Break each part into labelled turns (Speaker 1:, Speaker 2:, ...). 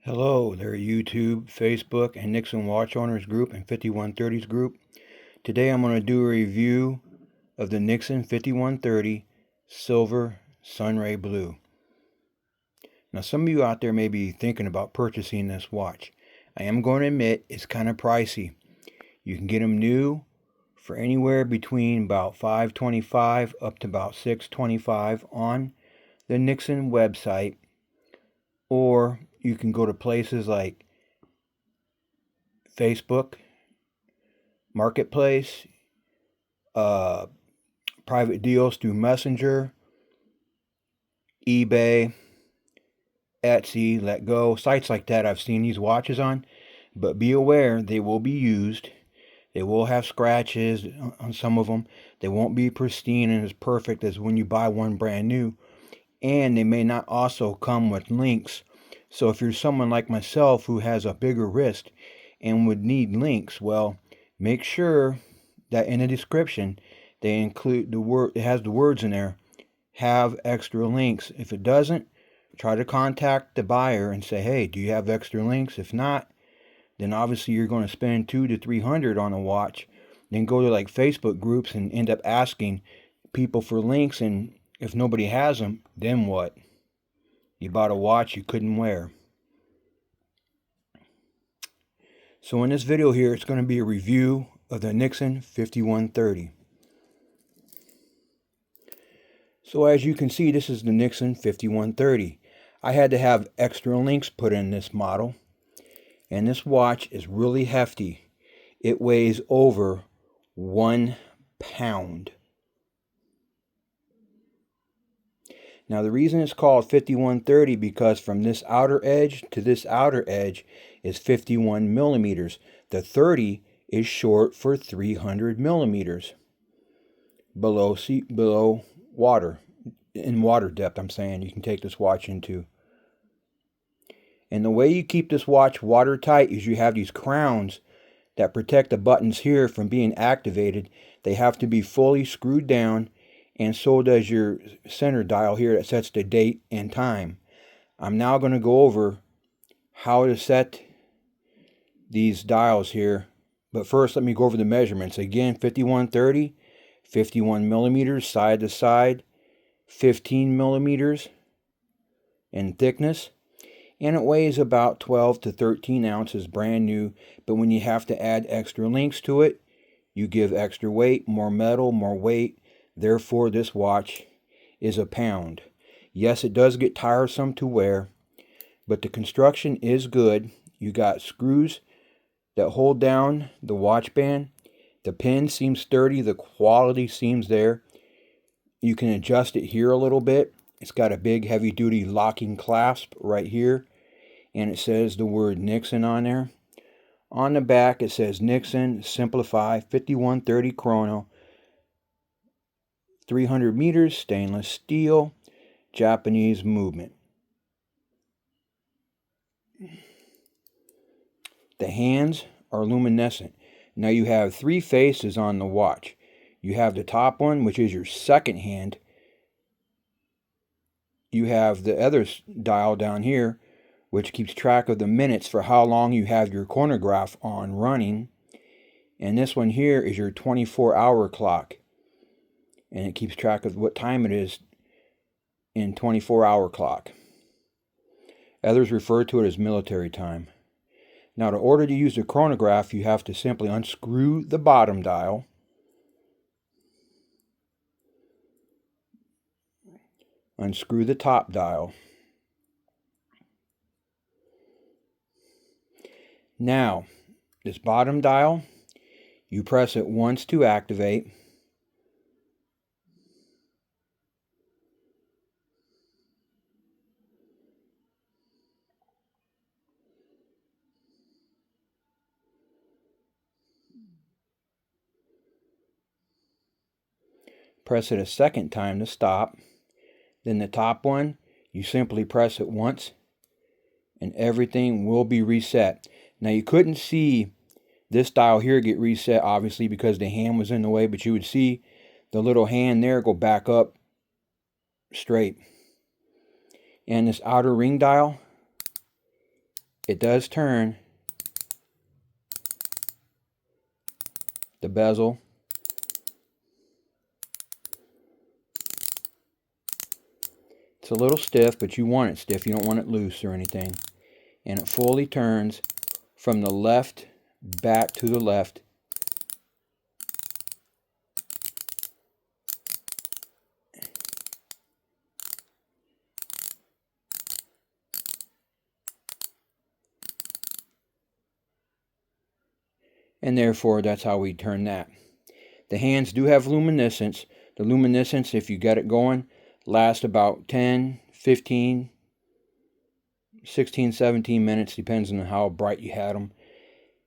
Speaker 1: Hello there, YouTube, Facebook, and Nixon Watch Owners Group and 5130s Group. Today I'm going to do a review of the Nixon 5130 Silver Sunray Blue. Now, some of you out there may be thinking about purchasing this watch. I am going to admit it's kind of pricey. You can get them new for anywhere between about $525 up to about $625 on the Nixon website, or you can go to places like Facebook Marketplace, private deals through Messenger, eBay, Etsy, Let Go, sites like that I've seen these watches on. But be aware, they will be used. They will have scratches on some of them. They won't be pristine and as perfect as when you buy one brand new. And they may not also come with links. So if you're someone like myself who has a bigger wrist and would need links, well, make sure that in the description they include the word, it has the words in there, have extra links. If it doesn't, try to contact the buyer and say, hey, do you have extra links? If not, then obviously you're going to spend $200 to $300 on a watch. Then go to like Facebook groups and end up asking people for links, and if nobody has them, then what? You bought a watch you couldn't wear. So in this video here, it's going to be a review of the Nixon 5130. So as you can see, this is the Nixon 5130. I had to have extra links put in this model. And this watch is really hefty. It weighs over 1 pound. Now the reason it's called 5130 because from this outer edge to this outer edge is 51 millimeters. The 30 is short for 300 millimeters below water, in water depth. I'm saying you can take this watch into. And the way you keep this watch watertight is you have these crowns that protect the buttons here from being activated. They have to be fully screwed down, and so does your center dial here that sets the date and time. I'm now going to go over how to set these dials here, but first let me go over the measurements. Again, 5130, 51 millimeters side to side, 15 millimeters in thickness, and it weighs about 12 to 13 ounces brand new. But when you have to add extra links to it, you give extra weight, more metal, more weight. Therefore, this watch is a pound. Yes, it does get tiresome to wear, but the construction is good. You got screws that hold down the watch band. The pin seems sturdy. The quality seems there. You can adjust it here a little bit. It's got a big heavy-duty locking clasp right here, and it says the word Nixon on there. On the back, it says Nixon Simplify 5130 Chrono, 300 meters, stainless steel, Japanese movement. The hands are luminescent. Now you have 3 faces on the watch. You have the top one, which is your second hand. You have the other dial down here, which keeps track of the minutes for how long you have your chronograph on running. And this one here is your 24-hour clock. And it keeps track of what time it is in 24-hour clock. Others refer to it as military time. Now, in order to use the chronograph, you have to simply unscrew the bottom dial. Unscrew the top dial. Now, this bottom dial, you press it once to activate. Press it a second time to stop. Then the top one, you simply press it once and everything will be reset. Now you couldn't see this dial here get reset obviously because the hand was in the way, but you would see the little hand there go back up straight. And this outer ring dial, it does turn the bezel. It's a little stiff, but you want it stiff. You don't want it loose or anything. And it fully turns from the left back to the left. And therefore, that's how we turn that. The hands do have luminescence. The luminescence, if you get it going, lasts about 10, 15, 16, 17 minutes, depends on how bright you had them.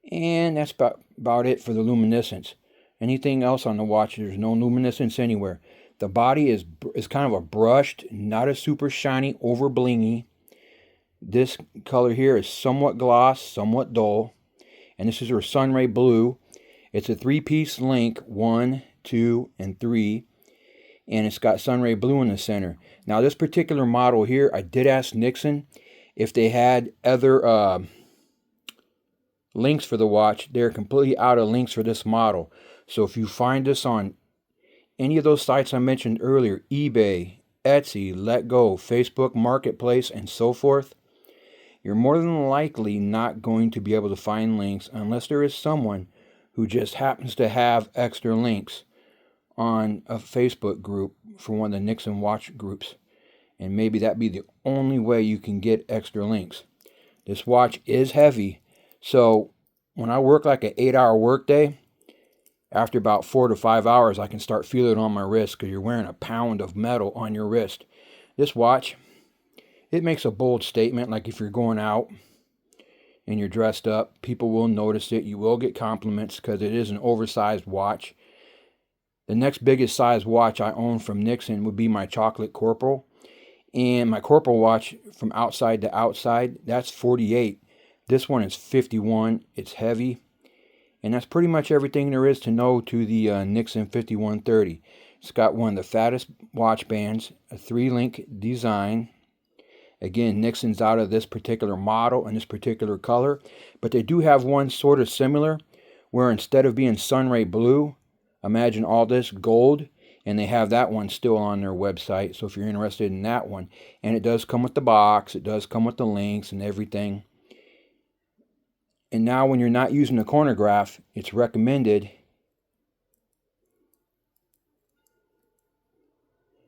Speaker 1: And that's about it for the luminescence. Anything else on the watch, there's no luminescence anywhere. The body is kind of a brushed, not a super shiny, over blingy. This color here is somewhat gloss, somewhat dull. And this is her sunray blue. It's a 3-piece link, 1, 2, and 3. And it's got sunray blue in the center. Now this particular model here, I did ask Nixon if they had other links for the watch. They're completely out of links for this model. So if you find this on any of those sites I mentioned earlier, eBay, Etsy, Letgo, Facebook Marketplace, and so forth, you're more than likely not going to be able to find links unless there is someone who just happens to have extra links on a Facebook group for one of the Nixon watch groups. And maybe that'd be the only way you can get extra links. This watch is heavy, so when I work like an 8-hour workday, after about 4 to 5 hours, I can start feeling it on my wrist because you're wearing a pound of metal on your wrist. This watch, it makes a bold statement, like if you're going out and you're dressed up, people will notice it. You will get compliments because it is an oversized watch. The next biggest size watch I own from Nixon would be my chocolate Corporal. And my Corporal watch from outside to outside, that's 48. This one is 51. It's heavy. And that's pretty much everything there is to know to the Nixon 5130. It's got one of the fattest watch bands, a 3-link design. Again, Nixon's out of this particular model and this particular color. But they do have one sort of similar, where instead of being sunray blue, imagine all this gold. And they have that one still on their website. So if you're interested in that one. And it does come with the box. It does come with the links and everything. And now when you're not using a chronograph, it's recommended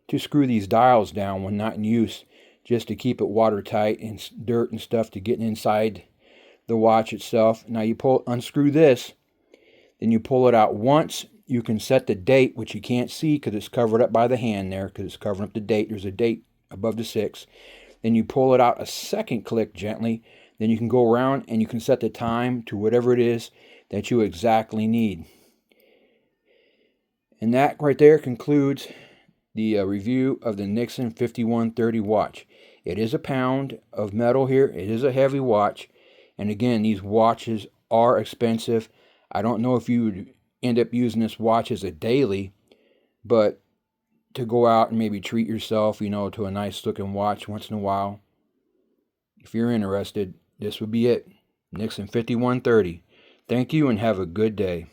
Speaker 1: to screw these dials down when not in use, just to keep it watertight and dirt and stuff to get inside the watch itself. Now you unscrew this, then you pull it out once. You can set the date, which you can't see because it's covered up by the hand there, because it's covering up the date. There's a date above the 6. Then you pull it out a second click gently. Then you can go around and you can set the time to whatever it is that you exactly need. And that right there concludes the review of the Nixon 5130 watch. It is a pound of metal here. It is a heavy watch. And again, these watches are expensive. I don't know if you would end up using this watch as a daily, but to go out and maybe treat yourself, to a nice looking watch once in a while, if you're interested, this would be it. Nixon 5130. Thank you and have a good day.